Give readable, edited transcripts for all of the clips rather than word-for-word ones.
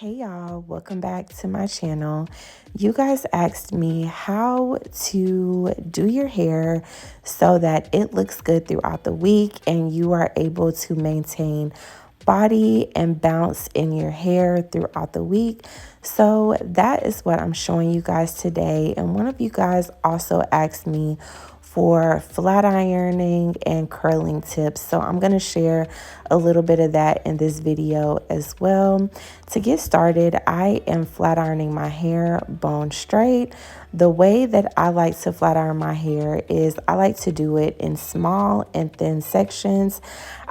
Hey y'all, welcome back to my channel. You guys asked me how to do your hair so that it looks good throughout the week and you are able to maintain body and bounce in your hair throughout the week. So that is what I'm showing you guys today. And one of you guys also asked me for flat ironing and curling tips. So I'm going to share a little bit of that in this video as well. To get started, I am flat ironing my hair bone straight. The way that I like to flat iron my hair is I like to do it in small and thin sections.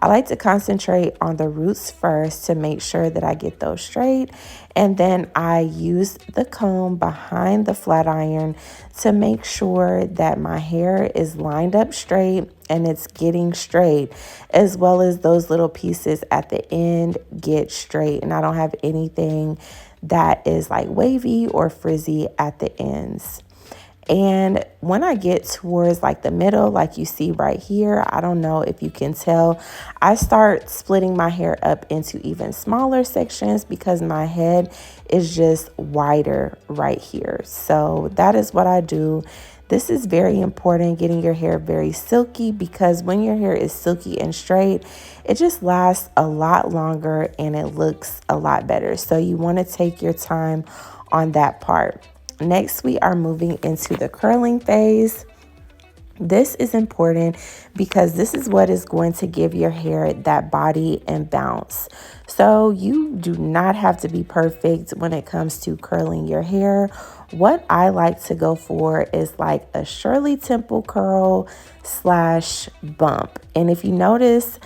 I like to concentrate on the roots first to make sure that I get those straight. And then I use the comb behind the flat iron to make sure that my hair is lined up straight and it's getting straight, as well as those little pieces at the end get straight. And I don't have anything that is like wavy or frizzy at the ends. And when I get towards like the middle, like you see right here, I don't know if you can tell, I start splitting my hair up into even smaller sections because my head is just wider right here. So that is what I do. This is very important, getting your hair very silky, because when your hair is silky and straight, it just lasts a lot longer and it looks a lot better. So you want to take your time on that part. Next, we are moving into the curling phase. This is important because this is what is going to give your hair that body and bounce. So you do not have to be perfect when it comes to curling your hair. What I like to go for is like a Shirley Temple curl slash bump. And if you notice,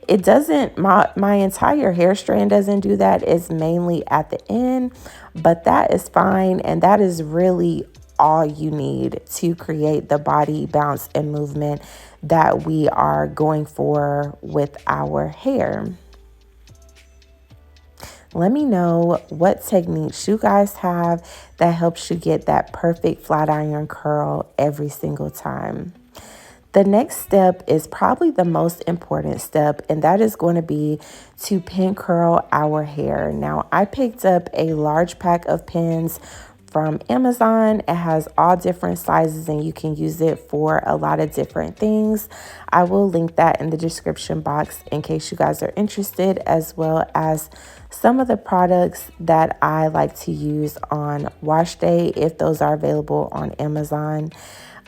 it doesn't, my entire hair strand doesn't do that. It's mainly at the end, but that is fine. And that is really all you need to create the body bounce and movement that we are going for with our hair. Let me know what techniques you guys have that helps you get that perfect flat iron curl every single time. The next step is probably the most important step, and that is going to be to pin curl our hair. Now, I picked up a large pack of pins from Amazon. It has all different sizes and you can use it for a lot of different things. I will link that in the description box in case you guys are interested, as well as some of the products that I like to use on wash day if those are available on Amazon.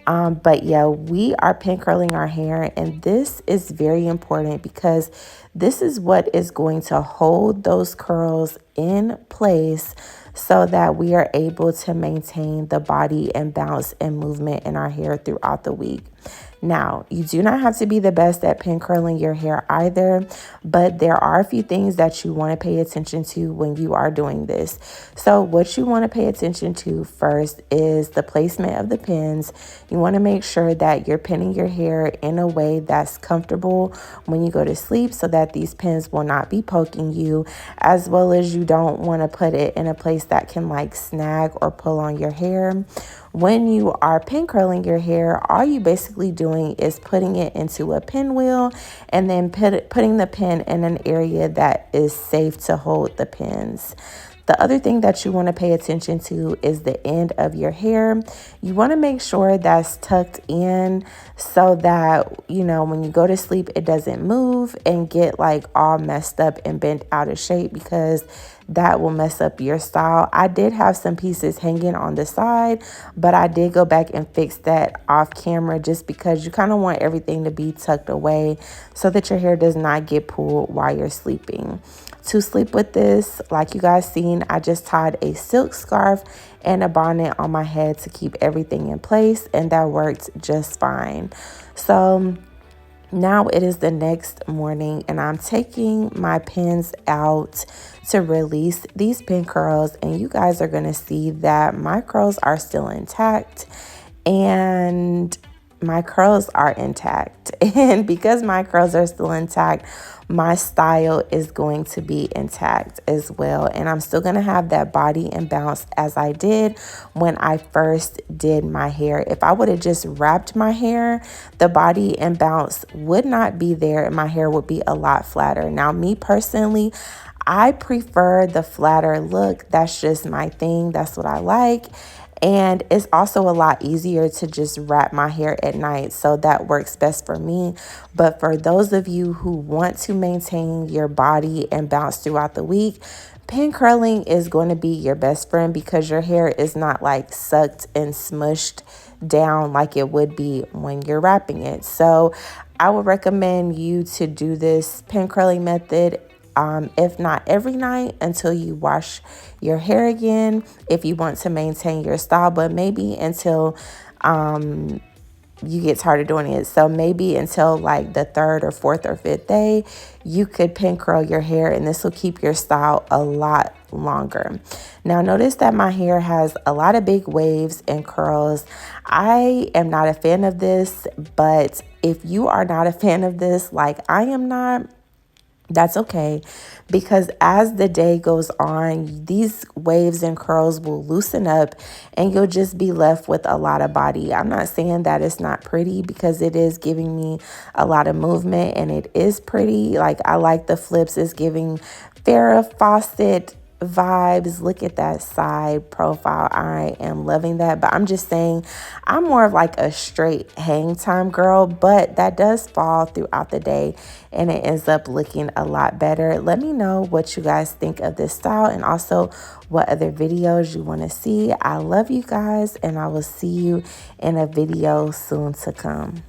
But yeah, we are pin curling our hair, and this is very important because this is what is going to hold those curls in place so that we are able to maintain the body and bounce and movement in our hair throughout the week. Now, you do not have to be the best at pin curling your hair either, but there are a few things that you want to pay attention to when you are doing this. So what you want to pay attention to first is the placement of the pins. You want to make sure that you're pinning your hair in a way that's comfortable when you go to sleep so that these pins will not be poking you, as well as you don't want to put it in a place that can like snag or pull on your hair. When you are pin curling your hair, all you basically doing is putting it into a pinwheel and then putting the pin in an area that is safe to hold the pins. The other thing that you want to pay attention to is the end of your hair. You want to make sure that's tucked in so that, you know, when you go to sleep, it doesn't move and get like all messed up and bent out of shape, because that will mess up your style. I did have some pieces hanging on the side, but I did go back and fix that off camera just because you kind of want everything to be tucked away so that your hair does not get pulled while you're sleeping. To sleep with this, like you guys seen, I just tied a silk scarf and a bonnet on my head to keep everything in place, and that worked just fine. So now it is the next morning and I'm taking my pins out to release these pin curls, and you guys are going to see that my curls are still intact and my curls are intact. And because my curls are still intact, my style is going to be intact as well. And I'm still going to have that body and bounce as I did when I first did my hair. If I would have just wrapped my hair, the body and bounce would not be there and my hair would be a lot flatter. Now, me personally, I prefer the flatter look. That's just my thing. That's what I like. And it's also a lot easier to just wrap my hair at night. So that works best for me. But for those of you who want to maintain your body and bounce throughout the week, pin curling is going to be your best friend because your hair is not like sucked and smushed down like it would be when you're wrapping it. So I would recommend you to do this pin curling method, if not every night until you wash your hair again, if you want to maintain your style, but maybe until you get tired of doing it. So maybe until like the third or fourth or fifth day, you could pin curl your hair, and this will keep your style a lot longer. Now notice that my hair has a lot of big waves and curls. I am not a fan of this, but if you are not a fan of this like I am not, that's okay, because as the day goes on, these waves and curls will loosen up and you'll just be left with a lot of body. I'm not saying that it's not pretty, because it is giving me a lot of movement and it is pretty. Like, I like the flips. It's giving Farrah Fawcett vibes. Look at that side profile. I am loving that. But I'm just saying, I'm more of like a straight hang time girl, but that does fall throughout the day and it ends up looking a lot better. Let me know what you guys think of this style and also what other videos you want to see. I love you guys, and I will see you in a video soon to come.